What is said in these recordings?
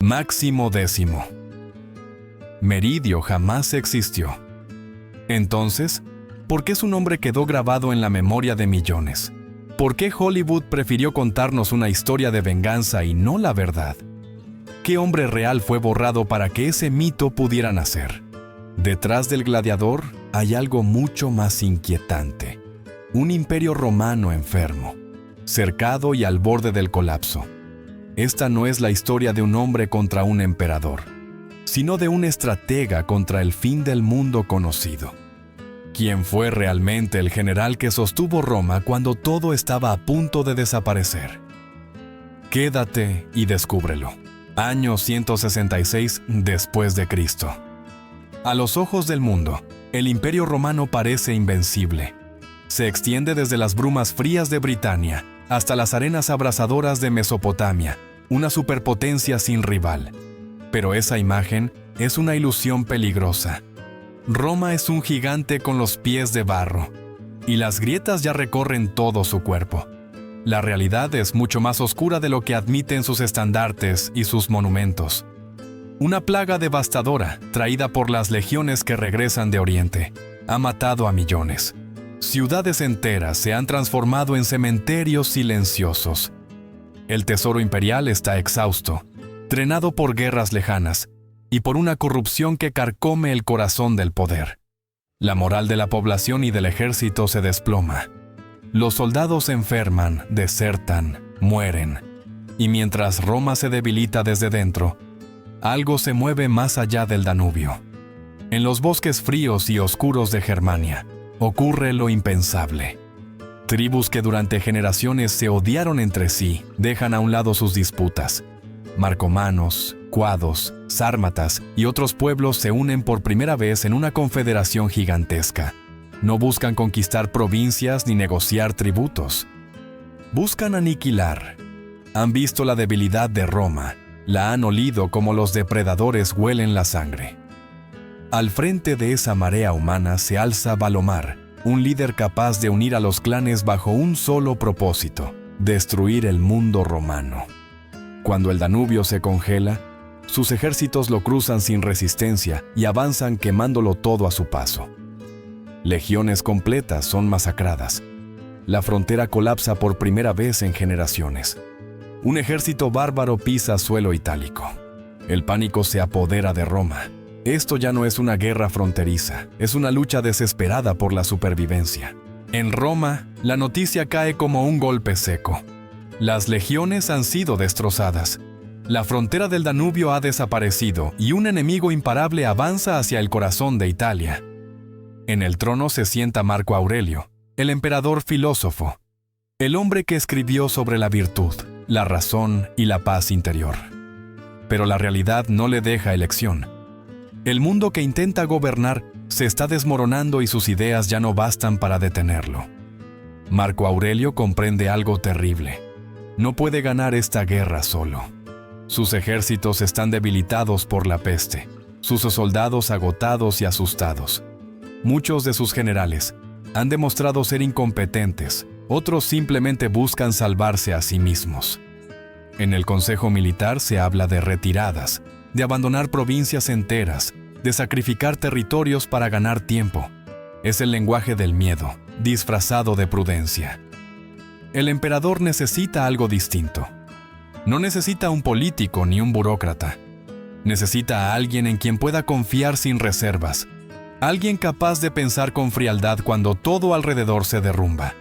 Máximo Décimo. Meridio jamás existió. Entonces, ¿por qué su nombre quedó grabado en la memoria de millones? ¿Por qué Hollywood prefirió contarnos una historia de venganza y no la verdad? ¿Qué hombre real fue borrado para que ese mito pudiera nacer? Detrás del gladiador hay algo mucho más inquietante. Un imperio romano enfermo, cercado y al borde del colapso. Esta no es la historia de un hombre contra un emperador, sino de un estratega contra el fin del mundo conocido. ¿Quién fue realmente el general que sostuvo Roma cuando todo estaba a punto de desaparecer? Quédate y descúbrelo. Año 166 después de Cristo. A los ojos del mundo, el Imperio Romano parece invencible. Se extiende desde las brumas frías de Britania hasta las arenas abrasadoras de Mesopotamia, una superpotencia sin rival. Pero esa imagen es una ilusión peligrosa. Roma es un gigante con los pies de barro, y las grietas ya recorren todo su cuerpo. La realidad es mucho más oscura de lo que admiten sus estandartes y sus monumentos. Una plaga devastadora, traída por las legiones que regresan de Oriente, ha matado a millones. Ciudades enteras se han transformado en cementerios silenciosos. El tesoro imperial está exhausto, drenado por guerras lejanas y por una corrupción que carcome el corazón del poder. La moral de la población y del ejército se desploma. Los soldados enferman, desertan, mueren. Y mientras Roma se debilita desde dentro, algo se mueve más allá del Danubio. En los bosques fríos y oscuros de Germania, ocurre lo impensable. Tribus que durante generaciones se odiaron entre sí, dejan a un lado sus disputas. Marcomanos, cuados, sármatas y otros pueblos se unen por primera vez en una confederación gigantesca. No buscan conquistar provincias ni negociar tributos. Buscan aniquilar. Han visto la debilidad de Roma, la han olido como los depredadores huelen la sangre. Al frente de esa marea humana se alza Valomar, un líder capaz de unir a los clanes bajo un solo propósito: destruir el mundo romano. Cuando el Danubio se congela, sus ejércitos lo cruzan sin resistencia y avanzan quemándolo todo a su paso. Legiones completas son masacradas. La frontera colapsa por primera vez en generaciones. Un ejército bárbaro pisa suelo itálico. El pánico se apodera de Roma. Esto ya no es una guerra fronteriza, es una lucha desesperada por la supervivencia. En Roma, la noticia cae como un golpe seco. Las legiones han sido destrozadas. La frontera del Danubio ha desaparecido y un enemigo imparable avanza hacia el corazón de Italia. En el trono se sienta Marco Aurelio, el emperador filósofo, el hombre que escribió sobre la virtud, la razón y la paz interior. Pero la realidad no le deja elección. El mundo que intenta gobernar se está desmoronando y sus ideas ya no bastan para detenerlo. Marco Aurelio comprende algo terrible. No puede ganar esta guerra solo. Sus ejércitos están debilitados por la peste, sus soldados agotados y asustados. Muchos de sus generales han demostrado ser incompetentes, otros simplemente buscan salvarse a sí mismos. En el Consejo Militar se habla de retiradas, de abandonar provincias enteras, de sacrificar territorios para ganar tiempo. Es el lenguaje del miedo, disfrazado de prudencia. El emperador necesita algo distinto. No necesita un político ni un burócrata. Necesita a alguien en quien pueda confiar sin reservas. Alguien capaz de pensar con frialdad cuando todo alrededor se derrumba.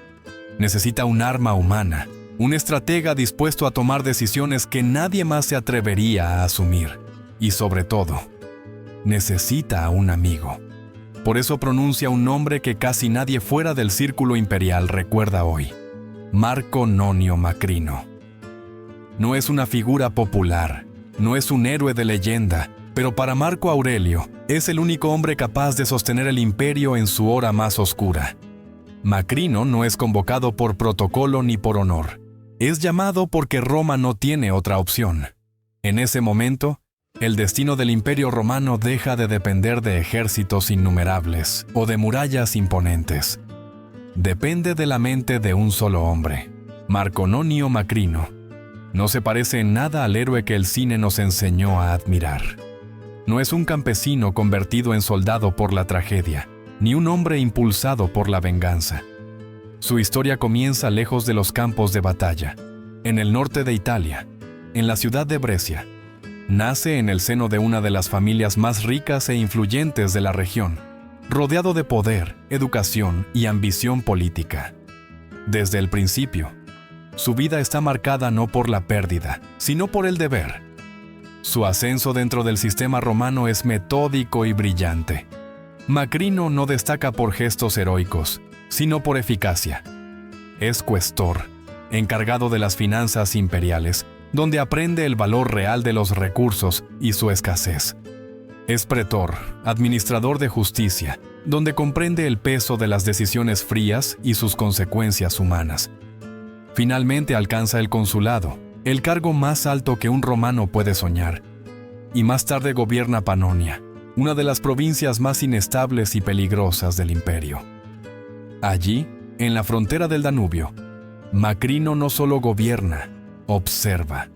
Necesita un arma humana, un estratega dispuesto a tomar decisiones que nadie más se atrevería a asumir. Y sobre todo, necesita a un amigo. Por eso pronuncia un nombre que casi nadie fuera del círculo imperial recuerda hoy: Marco Nonio Macrino. No es una figura popular, no es un héroe de leyenda, pero para Marco Aurelio es el único hombre capaz de sostener el imperio en su hora más oscura. Macrino no es convocado por protocolo ni por honor. Es llamado porque Roma no tiene otra opción. En ese momento, el destino del Imperio Romano deja de depender de ejércitos innumerables o de murallas imponentes. Depende de la mente de un solo hombre, Marco Nonio Macrino. No se parece en nada al héroe que el cine nos enseñó a admirar. No es un campesino convertido en soldado por la tragedia, ni un hombre impulsado por la venganza. Su historia comienza lejos de los campos de batalla, en el norte de Italia, en la ciudad de Brescia. Nace en el seno de una de las familias más ricas e influyentes de la región, rodeado de poder, educación y ambición política. Desde el principio, su vida está marcada no por la pérdida, sino por el deber. Su ascenso dentro del sistema romano es metódico y brillante. Macrino no destaca por gestos heroicos, sino por eficacia. Es cuestor, encargado de las finanzas imperiales, donde aprende el valor real de los recursos y su escasez. Es pretor, administrador de justicia, donde comprende el peso de las decisiones frías y sus consecuencias humanas. Finalmente alcanza el consulado, el cargo más alto que un romano puede soñar, y más tarde gobierna Panonia, una de las provincias más inestables y peligrosas del imperio. Allí, en la frontera del Danubio, Macrino no solo gobierna, observa.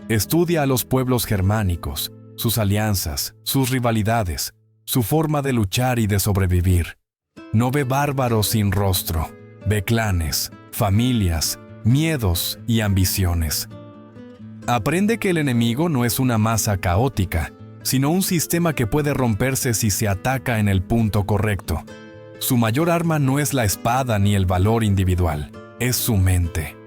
Estudia a los pueblos germánicos, sus alianzas, sus rivalidades, su forma de luchar y de sobrevivir. No ve bárbaros sin rostro, ve clanes, familias, miedos y ambiciones. Aprende que el enemigo no es una masa caótica, sino un sistema que puede romperse si se ataca en el punto correcto. Su mayor arma no es la espada ni el valor individual, es su mente.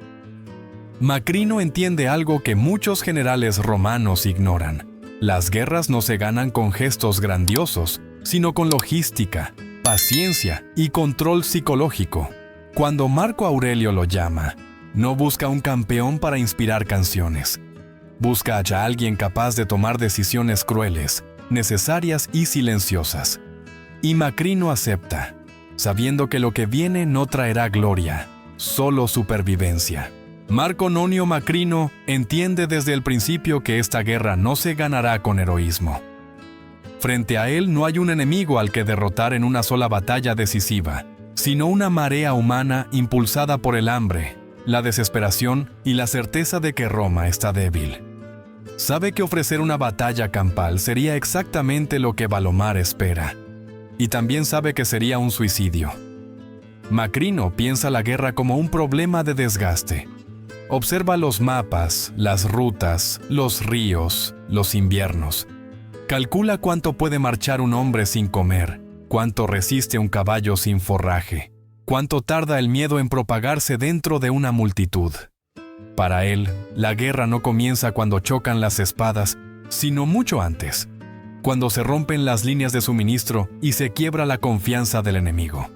Macrino entiende algo que muchos generales romanos ignoran. Las guerras no se ganan con gestos grandiosos, sino con logística, paciencia y control psicológico. Cuando Marco Aurelio lo llama, no busca un campeón para inspirar canciones. Busca a alguien capaz de tomar decisiones crueles, necesarias y silenciosas. Y Macrino acepta, sabiendo que lo que viene no traerá gloria, solo supervivencia. Marco Nonio Macrino entiende desde el principio que esta guerra no se ganará con heroísmo. Frente a él no hay un enemigo al que derrotar en una sola batalla decisiva, sino una marea humana impulsada por el hambre, la desesperación y la certeza de que Roma está débil. Sabe que ofrecer una batalla campal sería exactamente lo que Valomar espera, y también sabe que sería un suicidio. Macrino piensa la guerra como un problema de desgaste. Observa los mapas, las rutas, los ríos, los inviernos. Calcula cuánto puede marchar un hombre sin comer, cuánto resiste un caballo sin forraje, cuánto tarda el miedo en propagarse dentro de una multitud. Para él, la guerra no comienza cuando chocan las espadas, sino mucho antes, cuando se rompen las líneas de suministro y se quiebra la confianza del enemigo.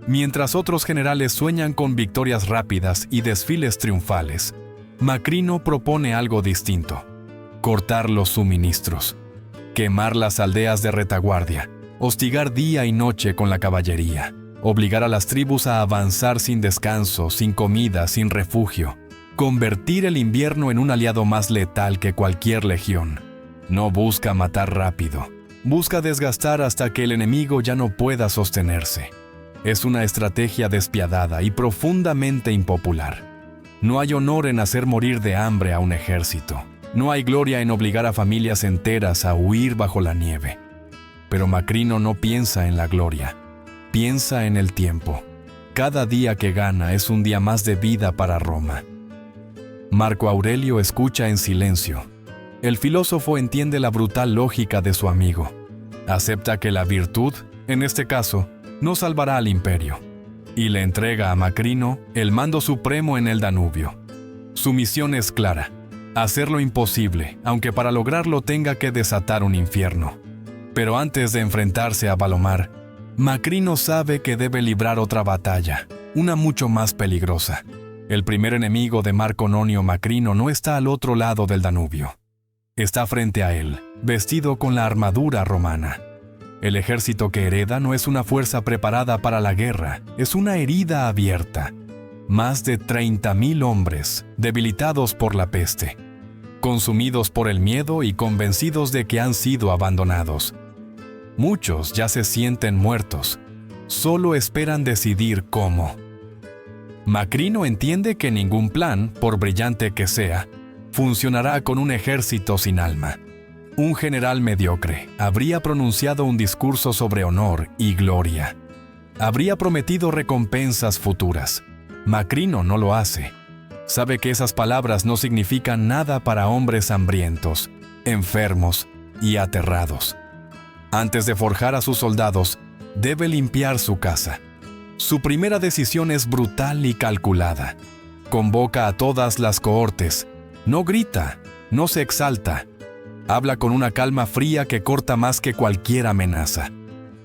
Mientras otros generales sueñan con victorias rápidas y desfiles triunfales, Macrino propone algo distinto: cortar los suministros, quemar las aldeas de retaguardia, hostigar día y noche con la caballería, obligar a las tribus a avanzar sin descanso, sin comida, sin refugio, convertir el invierno en un aliado más letal que cualquier legión. No busca matar rápido, busca desgastar hasta que el enemigo ya no pueda sostenerse. Es una estrategia despiadada y profundamente impopular. No hay honor en hacer morir de hambre a un ejército. No hay gloria en obligar a familias enteras a huir bajo la nieve. Pero Macrino no piensa en la gloria, piensa en el tiempo. Cada día que gana es un día más de vida para Roma. Marco Aurelio escucha en silencio. El filósofo entiende la brutal lógica de su amigo. Acepta que la virtud, en este caso, no salvará al imperio, y le entrega a Macrino el mando supremo en el Danubio. Su misión es clara: hacer lo imposible, aunque para lograrlo tenga que desatar un infierno. Pero antes de enfrentarse a Valomar, Macrino sabe que debe librar otra batalla, una mucho más peligrosa. El primer enemigo de Marco Nonio Macrino no está al otro lado del Danubio. Está frente a él, vestido con la armadura romana. El ejército que hereda no es una fuerza preparada para la guerra, es una herida abierta. Más de 30.000 hombres, debilitados por la peste, consumidos por el miedo y convencidos de que han sido abandonados. Muchos ya se sienten muertos, solo esperan decidir cómo. Macrino entiende que ningún plan, por brillante que sea, funcionará con un ejército sin alma. Un general mediocre habría pronunciado un discurso sobre honor y gloria. Habría prometido recompensas futuras. Macrino no lo hace. Sabe que esas palabras no significan nada para hombres hambrientos, enfermos y aterrados. Antes de forjar a sus soldados, debe limpiar su casa. Su primera decisión es brutal y calculada. Convoca a todas las cohortes. No grita, no se exalta. Habla con una calma fría que corta más que cualquier amenaza.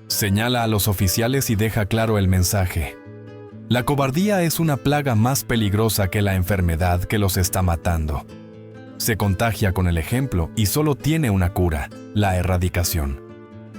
Señala a los oficiales y deja claro el mensaje. La cobardía es una plaga más peligrosa que la enfermedad que los está matando. Se contagia con el ejemplo y solo tiene una cura, la erradicación.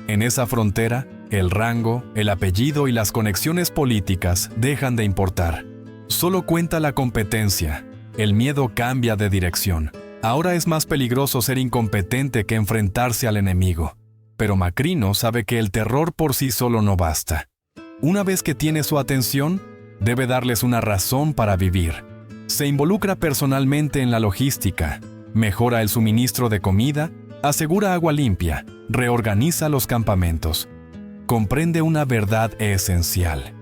En esa frontera, el rango, el apellido y las conexiones políticas dejan de importar. Solo cuenta la competencia. El miedo cambia de dirección. Ahora es más peligroso ser incompetente que enfrentarse al enemigo. Pero Macrino sabe que el terror por sí solo no basta. Una vez que tiene su atención, debe darles una razón para vivir. Se involucra personalmente en la logística, mejora el suministro de comida, asegura agua limpia, reorganiza los campamentos. Comprende una verdad esencial.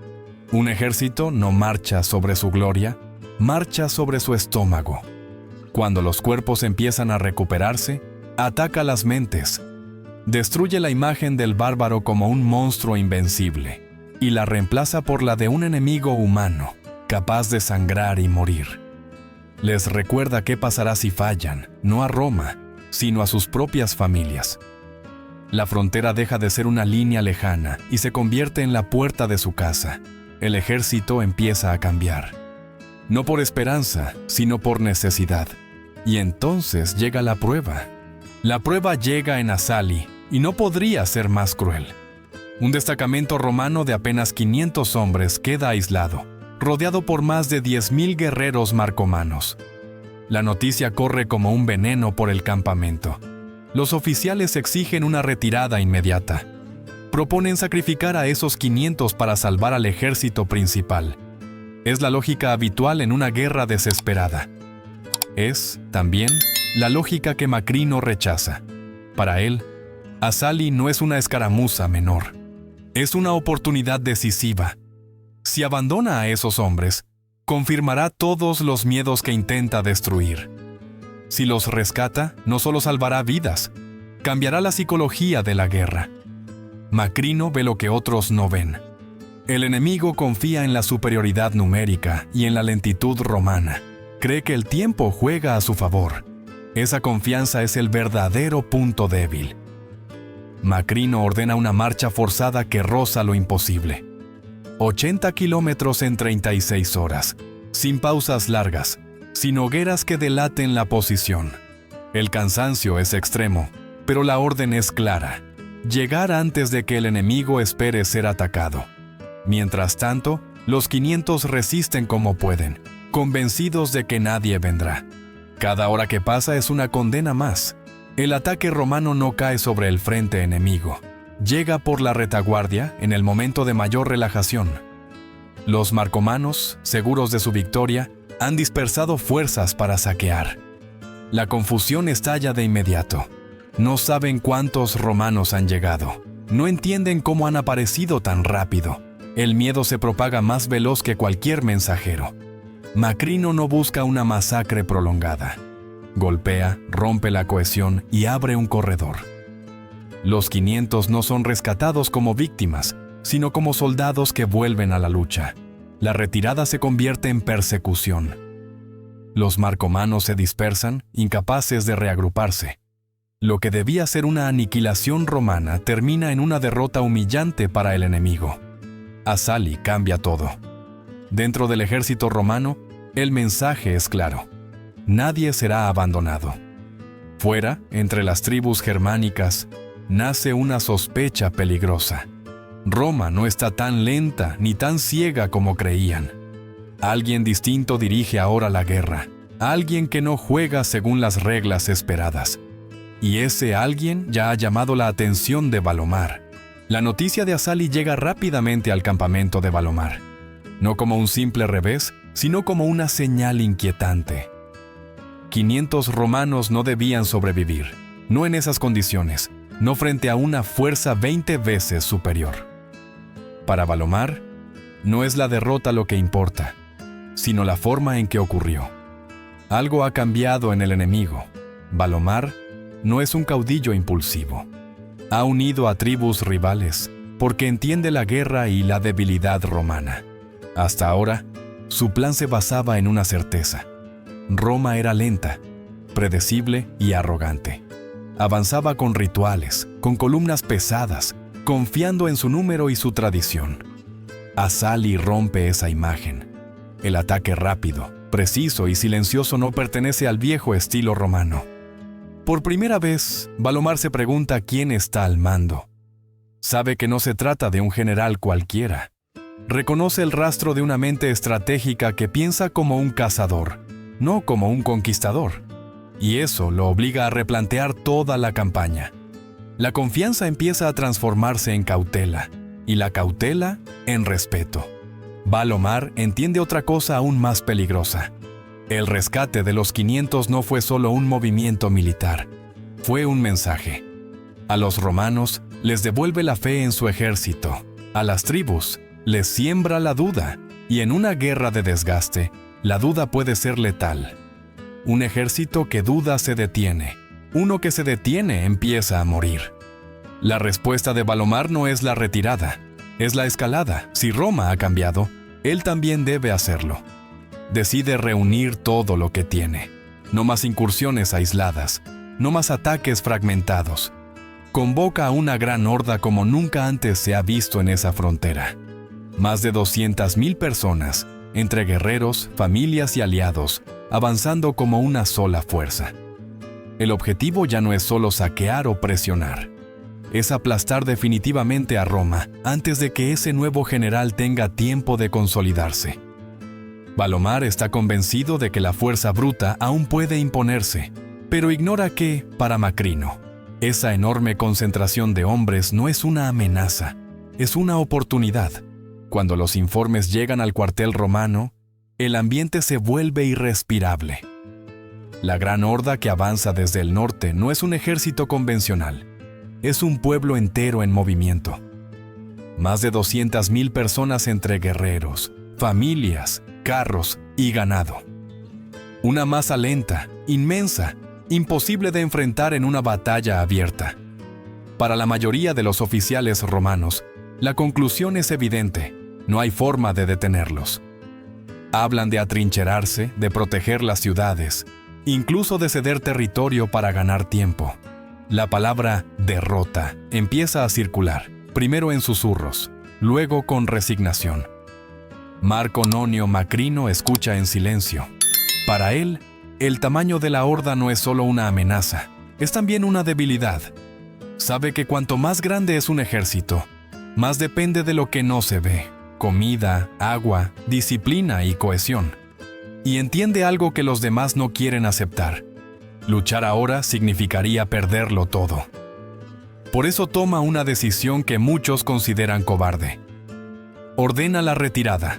Un ejército no marcha sobre su gloria, marcha sobre su estómago. Cuando los cuerpos empiezan a recuperarse, ataca las mentes. Destruye la imagen del bárbaro como un monstruo invencible y la reemplaza por la de un enemigo humano, capaz de sangrar y morir. Les recuerda qué pasará si fallan, no a Roma, sino a sus propias familias. La frontera deja de ser una línea lejana y se convierte en la puerta de su casa. El ejército empieza a cambiar. No por esperanza, sino por necesidad. Y entonces llega la prueba. La prueba llega en Asali, y no podría ser más cruel. Un destacamento romano de apenas 500 hombres queda aislado, rodeado por más de 10.000 guerreros marcomanos. La noticia corre como un veneno por el campamento. Los oficiales exigen una retirada inmediata. Proponen sacrificar a esos 500 para salvar al ejército principal. Es la lógica habitual en una guerra desesperada. Es, también, la lógica que Macrino rechaza. Para él, Asali no es una escaramuza menor. Es una oportunidad decisiva. Si abandona a esos hombres, confirmará todos los miedos que intenta destruir. Si los rescata, no solo salvará vidas, cambiará la psicología de la guerra. Macrino ve lo que otros no ven. El enemigo confía en la superioridad numérica y en la lentitud romana. Cree que el tiempo juega a su favor. Esa confianza es el verdadero punto débil. Macrino ordena una marcha forzada que roza lo imposible. 80 kilómetros en 36 horas, sin pausas largas, sin hogueras que delaten la posición. El cansancio es extremo, pero la orden es clara: llegar antes de que el enemigo espere ser atacado. Mientras tanto, los 500 resisten como pueden, convencidos de que nadie vendrá. Cada hora que pasa es una condena más. El ataque romano no cae sobre el frente enemigo. Llega por la retaguardia en el momento de mayor relajación. Los marcomanos, seguros de su victoria, han dispersado fuerzas para saquear. La confusión estalla de inmediato. No saben cuántos romanos han llegado. No entienden cómo han aparecido tan rápido. El miedo se propaga más veloz que cualquier mensajero. Macrino no busca una masacre prolongada. Golpea, rompe la cohesión y abre un corredor. Los 500 no son rescatados como víctimas, sino como soldados que vuelven a la lucha. La retirada se convierte en persecución. Los marcomanos se dispersan, incapaces de reagruparse. Lo que debía ser una aniquilación romana termina en una derrota humillante para el enemigo. Asali cambia todo. Dentro del ejército romano, el mensaje es claro: nadie será abandonado. Fuera, entre las tribus germánicas, nace una sospecha peligrosa. Roma no está tan lenta ni tan ciega como creían. Alguien distinto dirige ahora la guerra, alguien que no juega según las reglas esperadas. Y ese alguien ya ha llamado la atención de Valomar. La noticia de Asali llega rápidamente al campamento de Valomar. No como un simple revés, sino como una señal inquietante. 500 romanos no debían sobrevivir, no en esas condiciones, no frente a una fuerza 20 veces superior. Para Valomar, no es la derrota lo que importa, sino la forma en que ocurrió. Algo ha cambiado en el enemigo. Valomar no es un caudillo impulsivo. Ha unido a tribus rivales porque entiende la guerra y la debilidad romana. Hasta ahora, su plan se basaba en una certeza. Roma era lenta, predecible y arrogante. Avanzaba con rituales, con columnas pesadas, confiando en su número y su tradición. Asali rompe esa imagen. El ataque rápido, preciso y silencioso no pertenece al viejo estilo romano. Por primera vez, Valomar se pregunta quién está al mando. Sabe que no se trata de un general cualquiera. Reconoce el rastro de una mente estratégica que piensa como un cazador, no como un conquistador. Y eso lo obliga a replantear toda la campaña. La confianza empieza a transformarse en cautela, y la cautela en respeto. Valomar entiende otra cosa aún más peligrosa. El rescate de los 500 no fue solo un movimiento militar, fue un mensaje. A los romanos les devuelve la fe en su ejército, a las tribus les siembra la duda, y en una guerra de desgaste, la duda puede ser letal. Un ejército que duda se detiene, uno que se detiene empieza a morir. La respuesta de Valomar no es la retirada, es la escalada. Si Roma ha cambiado, él también debe hacerlo. Decide reunir todo lo que tiene. No más incursiones aisladas, no más ataques fragmentados. Convoca a una gran horda como nunca antes se ha visto en esa frontera. Más de 200,000 personas, entre guerreros, familias y aliados, avanzando como una sola fuerza. El objetivo ya no es solo saquear o presionar. Es aplastar definitivamente a Roma antes de que ese nuevo general tenga tiempo de consolidarse. Valomar está convencido de que la fuerza bruta aún puede imponerse, pero ignora que, para Macrino, esa enorme concentración de hombres no es una amenaza, es una oportunidad. Cuando los informes llegan al cuartel romano, el ambiente se vuelve irrespirable. La gran horda que avanza desde el norte no es un ejército convencional, es un pueblo entero en movimiento. Más de 200,000 personas entre guerreros, familias, carros y ganado. Una masa lenta, inmensa, imposible de enfrentar en una batalla abierta. Para la mayoría de los oficiales romanos, la conclusión es evidente, no hay forma de detenerlos. Hablan de atrincherarse, de proteger las ciudades, incluso de ceder territorio para ganar tiempo. La palabra derrota empieza a circular, primero en susurros, luego con resignación. Marco Nonio Macrino escucha en silencio. Para él, el tamaño de la horda no es solo una amenaza, es también una debilidad. Sabe que cuanto más grande es un ejército, más depende de lo que no se ve: comida, agua, disciplina y cohesión. Y entiende algo que los demás no quieren aceptar. Luchar ahora significaría perderlo todo. Por eso toma una decisión que muchos consideran cobarde. Ordena la retirada.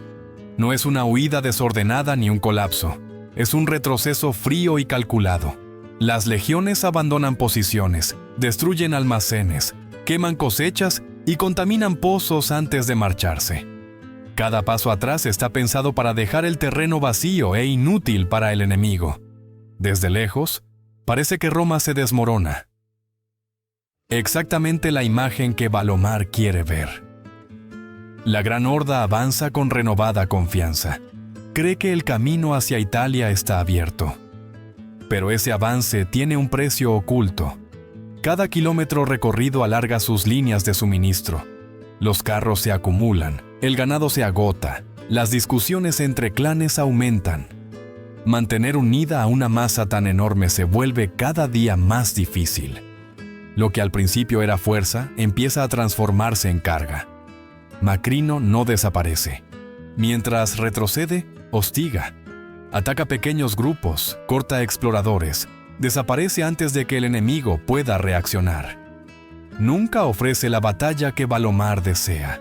No es una huida desordenada ni un colapso. Es un retroceso frío y calculado. Las legiones abandonan posiciones, destruyen almacenes, queman cosechas y contaminan pozos antes de marcharse. Cada paso atrás está pensado para dejar el terreno vacío e inútil para el enemigo. Desde lejos, parece que Roma se desmorona. Exactamente la imagen que Valomar quiere ver. La gran horda avanza con renovada confianza. Cree que el camino hacia Italia está abierto. Pero ese avance tiene un precio oculto. Cada kilómetro recorrido alarga sus líneas de suministro. Los carros se acumulan, el ganado se agota, las discusiones entre clanes aumentan. Mantener unida a una masa tan enorme se vuelve cada día más difícil. Lo que al principio era fuerza empieza a transformarse en carga. Macrino no desaparece. Mientras retrocede, hostiga. Ataca pequeños grupos, corta exploradores, desaparece antes de que el enemigo pueda reaccionar. Nunca ofrece la batalla que Valomar desea.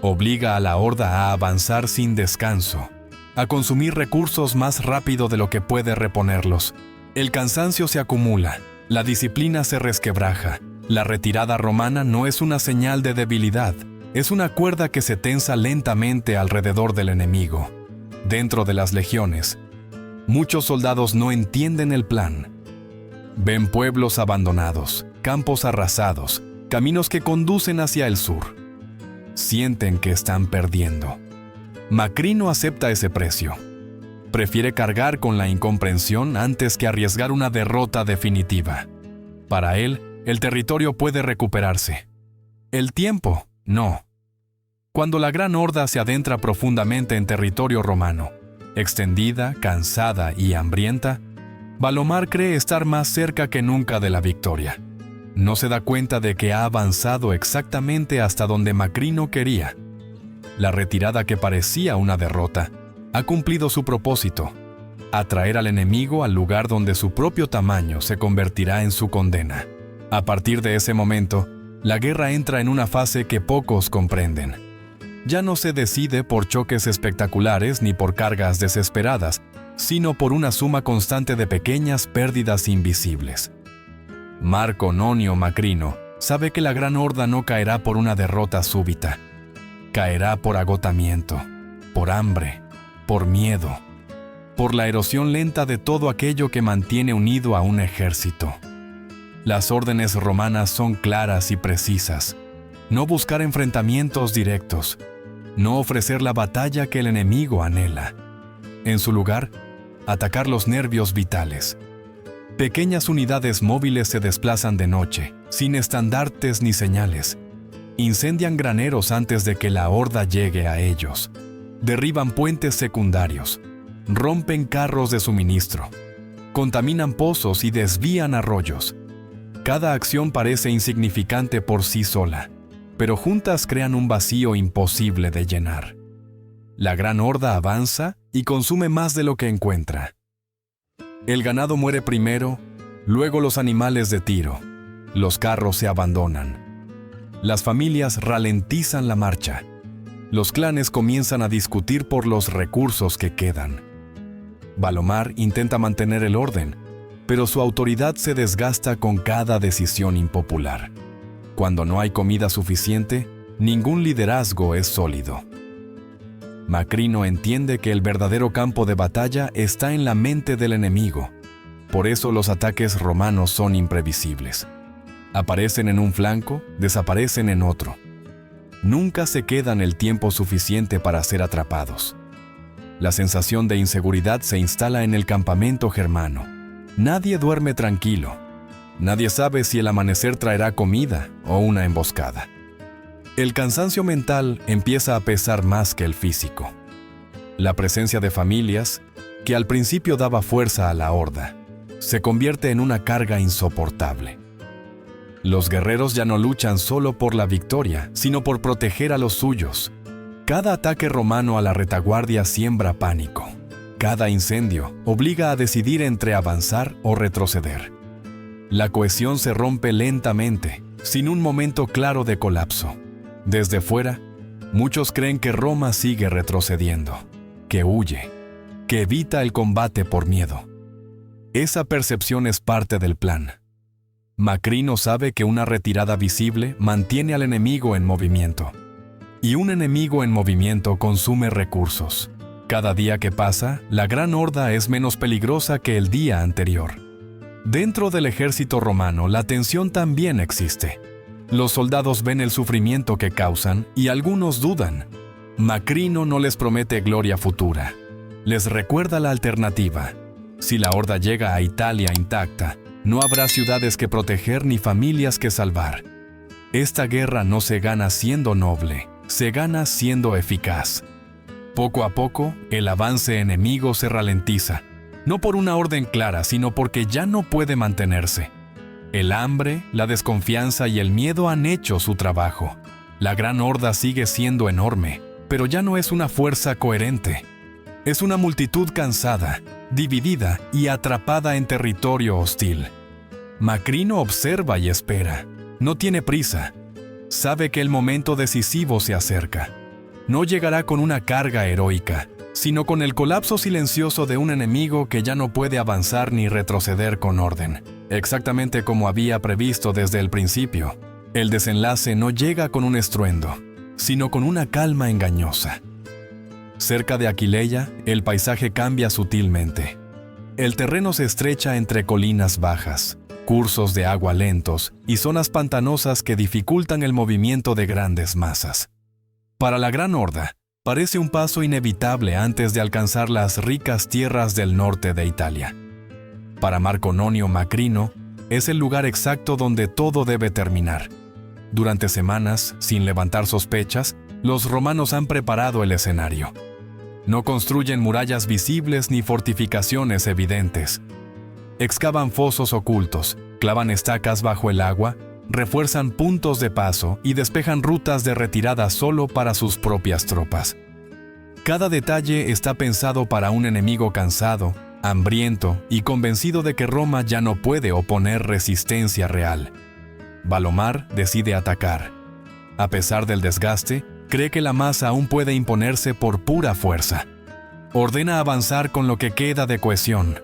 Obliga a la horda a avanzar sin descanso, a consumir recursos más rápido de lo que puede reponerlos. El cansancio se acumula, la disciplina se resquebraja. La retirada romana no es una señal de debilidad, es una cuerda que se tensa lentamente alrededor del enemigo. Dentro de las legiones, muchos soldados no entienden el plan. Ven pueblos abandonados, campos arrasados, caminos que conducen hacia el sur. Sienten que están perdiendo. Macrino acepta ese precio. Prefiere cargar con la incomprensión antes que arriesgar una derrota definitiva. Para él, el territorio puede recuperarse. El tiempo, no. Cuando la gran horda se adentra profundamente en territorio romano, extendida, cansada y hambrienta, Valomar cree estar más cerca que nunca de la victoria. No se da cuenta de que ha avanzado exactamente hasta donde Macrino quería. La retirada que parecía una derrota ha cumplido su propósito: atraer al enemigo al lugar donde su propio tamaño se convertirá en su condena. A partir de ese momento, la guerra entra en una fase que pocos comprenden. Ya no se decide por choques espectaculares ni por cargas desesperadas, sino por una suma constante de pequeñas pérdidas invisibles. Marco Nonio Macrino sabe que la gran horda no caerá por una derrota súbita. Caerá por agotamiento, por hambre, por miedo, por la erosión lenta de todo aquello que mantiene unido a un ejército. Las órdenes romanas son claras y precisas: no buscar enfrentamientos directos, no ofrecer la batalla que el enemigo anhela. En su lugar, atacar los nervios vitales. Pequeñas unidades móviles se desplazan de noche, sin estandartes ni señales. Incendian graneros antes de que la horda llegue a ellos. Derriban puentes secundarios. Rompen carros de suministro. Contaminan pozos y desvían arroyos. Cada acción parece insignificante por sí sola, pero juntas crean un vacío imposible de llenar. La gran horda avanza y consume más de lo que encuentra. El ganado muere primero, luego los animales de tiro. Los carros se abandonan. Las familias ralentizan la marcha. Los clanes comienzan a discutir por los recursos que quedan. Valomar intenta mantener el orden, pero su autoridad se desgasta con cada decisión impopular. Cuando no hay comida suficiente, ningún liderazgo es sólido. Macrino entiende que el verdadero campo de batalla está en la mente del enemigo. Por eso los ataques romanos son imprevisibles. Aparecen en un flanco, desaparecen en otro. Nunca se quedan el tiempo suficiente para ser atrapados. La sensación de inseguridad se instala en el campamento germano. Nadie duerme tranquilo. Nadie sabe si el amanecer traerá comida o una emboscada. El cansancio mental empieza a pesar más que el físico. La presencia de familias, que al principio daba fuerza a la horda, se convierte en una carga insoportable. Los guerreros ya no luchan solo por la victoria, sino por proteger a los suyos. Cada ataque romano a la retaguardia siembra pánico. Cada incendio obliga a decidir entre avanzar o retroceder. La cohesión se rompe lentamente, sin un momento claro de colapso. Desde fuera, muchos creen que Roma sigue retrocediendo, que huye, que evita el combate por miedo. Esa percepción es parte del plan. Macrino sabe que una retirada visible mantiene al enemigo en movimiento. Y un enemigo en movimiento consume recursos. Cada día que pasa, la gran horda es menos peligrosa que el día anterior. Dentro del ejército romano, la tensión también existe. Los soldados ven el sufrimiento que causan y algunos dudan. Macrino no les promete gloria futura. Les recuerda la alternativa. Si la horda llega a Italia intacta, no habrá ciudades que proteger ni familias que salvar. Esta guerra no se gana siendo noble, se gana siendo eficaz. Poco a poco, el avance enemigo se ralentiza, no por una orden clara, sino porque ya no puede mantenerse. El hambre, la desconfianza y el miedo han hecho su trabajo. La gran horda sigue siendo enorme, pero ya no es una fuerza coherente. Es una multitud cansada, dividida y atrapada en territorio hostil. Macrino observa y espera. No tiene prisa. Sabe que el momento decisivo se acerca. No llegará con una carga heroica, sino con el colapso silencioso de un enemigo que ya no puede avanzar ni retroceder con orden, exactamente como había previsto desde el principio. El desenlace no llega con un estruendo, sino con una calma engañosa. Cerca de Aquileia, el paisaje cambia sutilmente. El terreno se estrecha entre colinas bajas, cursos de agua lentos y zonas pantanosas que dificultan el movimiento de grandes masas. Para la Gran Horda, parece un paso inevitable antes de alcanzar las ricas tierras del norte de Italia. Para Marco Nonio Macrino, es el lugar exacto donde todo debe terminar. Durante semanas, sin levantar sospechas, los romanos han preparado el escenario. No construyen murallas visibles ni fortificaciones evidentes. Excavan fosos ocultos, clavan estacas bajo el agua, refuerzan puntos de paso y despejan rutas de retirada solo para sus propias tropas. Cada detalle está pensado para un enemigo cansado, hambriento y convencido de que Roma ya no puede oponer resistencia real. Valomar decide atacar. A pesar del desgaste, cree que la masa aún puede imponerse por pura fuerza. Ordena avanzar con lo que queda de cohesión.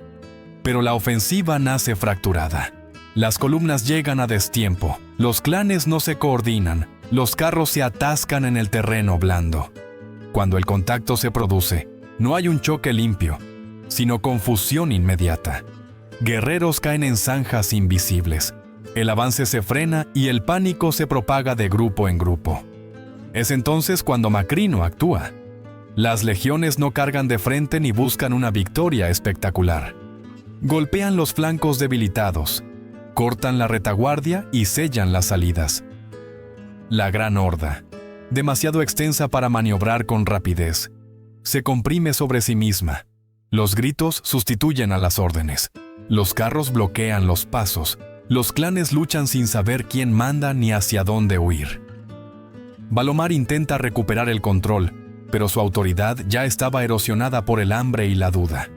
Pero la ofensiva nace fracturada. Las columnas llegan a destiempo, los clanes no se coordinan, los carros se atascan en el terreno blando. Cuando el contacto se produce, no hay un choque limpio, sino confusión inmediata. Guerreros caen en zanjas invisibles. El avance se frena y el pánico se propaga de grupo en grupo. Es entonces cuando Macrino actúa. Las legiones no cargan de frente ni buscan una victoria espectacular. Golpean los flancos debilitados, cortan la retaguardia y sellan las salidas. La Gran Horda, demasiado extensa para maniobrar con rapidez, se comprime sobre sí misma. Los gritos sustituyen a las órdenes. Los carros bloquean los pasos. Los clanes luchan sin saber quién manda ni hacia dónde huir. Valomar intenta recuperar el control, pero su autoridad ya estaba erosionada por el hambre y la duda.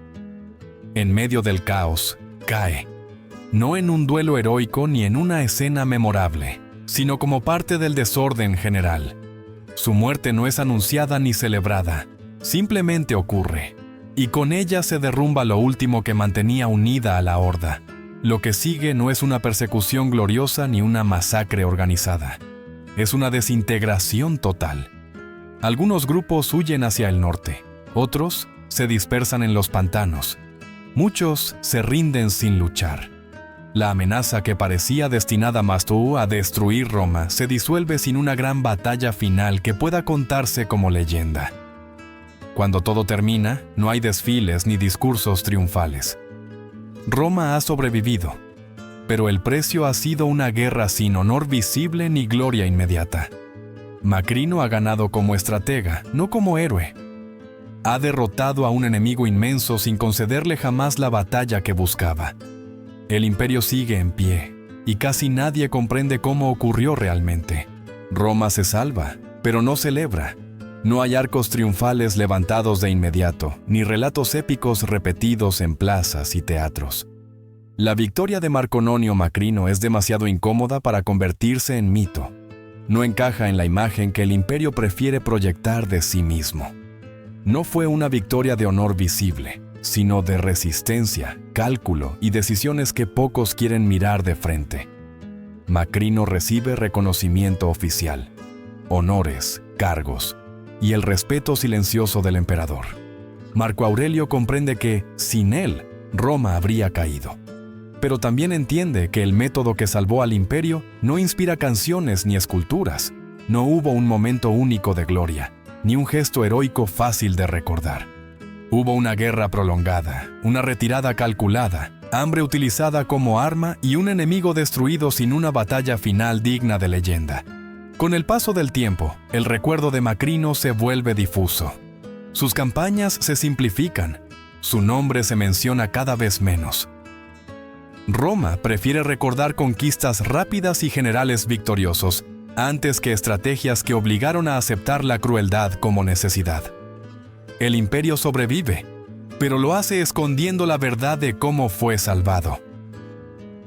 En medio del caos, cae. No en un duelo heroico ni en una escena memorable, sino como parte del desorden general. Su muerte no es anunciada ni celebrada, simplemente ocurre. Y con ella se derrumba lo último que mantenía unida a la horda. Lo que sigue no es una persecución gloriosa ni una masacre organizada. Es una desintegración total. Algunos grupos huyen hacia el norte, otros se dispersan en los pantanos. Muchos se rinden sin luchar. La amenaza que parecía destinada más a destruir Roma se disuelve sin una gran batalla final que pueda contarse como leyenda. Cuando todo termina, no hay desfiles ni discursos triunfales. Roma ha sobrevivido, pero el precio ha sido una guerra sin honor visible ni gloria inmediata. Macrino ha ganado como estratega, no como héroe. Ha derrotado a un enemigo inmenso sin concederle jamás la batalla que buscaba. El imperio sigue en pie, y casi nadie comprende cómo ocurrió realmente. Roma se salva, pero no celebra. No hay arcos triunfales levantados de inmediato, ni relatos épicos repetidos en plazas y teatros. La victoria de Marco Nonio Macrino es demasiado incómoda para convertirse en mito. No encaja en la imagen que el imperio prefiere proyectar de sí mismo. No fue una victoria de honor visible, sino de resistencia, cálculo y decisiones que pocos quieren mirar de frente. Macrino recibe reconocimiento oficial, honores, cargos y el respeto silencioso del emperador. Marco Aurelio comprende que, sin él, Roma habría caído. Pero también entiende que el método que salvó al imperio no inspira canciones ni esculturas. No hubo un momento único de gloria, ni un gesto heroico fácil de recordar. Hubo una guerra prolongada, una retirada calculada, hambre utilizada como arma y un enemigo destruido sin una batalla final digna de leyenda. Con el paso del tiempo, el recuerdo de Macrino se vuelve difuso. Sus campañas se simplifican, su nombre se menciona cada vez menos. Roma prefiere recordar conquistas rápidas y generales victoriosos, antes que estrategias que obligaron a aceptar la crueldad como necesidad. El imperio sobrevive, pero lo hace escondiendo la verdad de cómo fue salvado.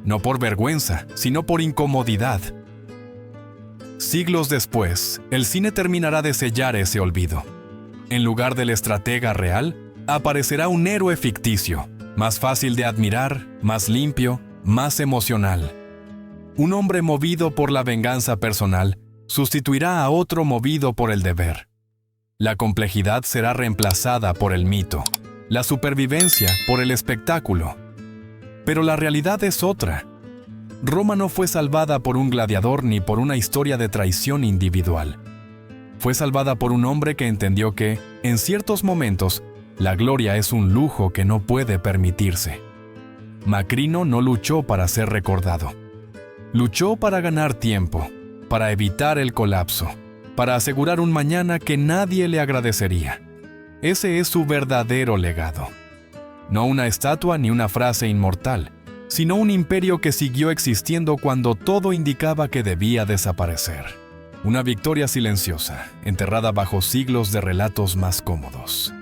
No por vergüenza, sino por incomodidad. Siglos después, el cine terminará de sellar ese olvido. En lugar del estratega real, aparecerá un héroe ficticio, más fácil de admirar, más limpio, más emocional. Un hombre movido por la venganza personal sustituirá a otro movido por el deber. La complejidad será reemplazada por el mito, la supervivencia por el espectáculo. Pero la realidad es otra. Roma no fue salvada por un gladiador ni por una historia de traición individual. Fue salvada por un hombre que entendió que, en ciertos momentos, la gloria es un lujo que no puede permitirse. Macrino no luchó para ser recordado. Luchó para ganar tiempo, para evitar el colapso, para asegurar un mañana que nadie le agradecería. Ese es su verdadero legado. No una estatua ni una frase inmortal, sino un imperio que siguió existiendo cuando todo indicaba que debía desaparecer. Una victoria silenciosa, enterrada bajo siglos de relatos más cómodos.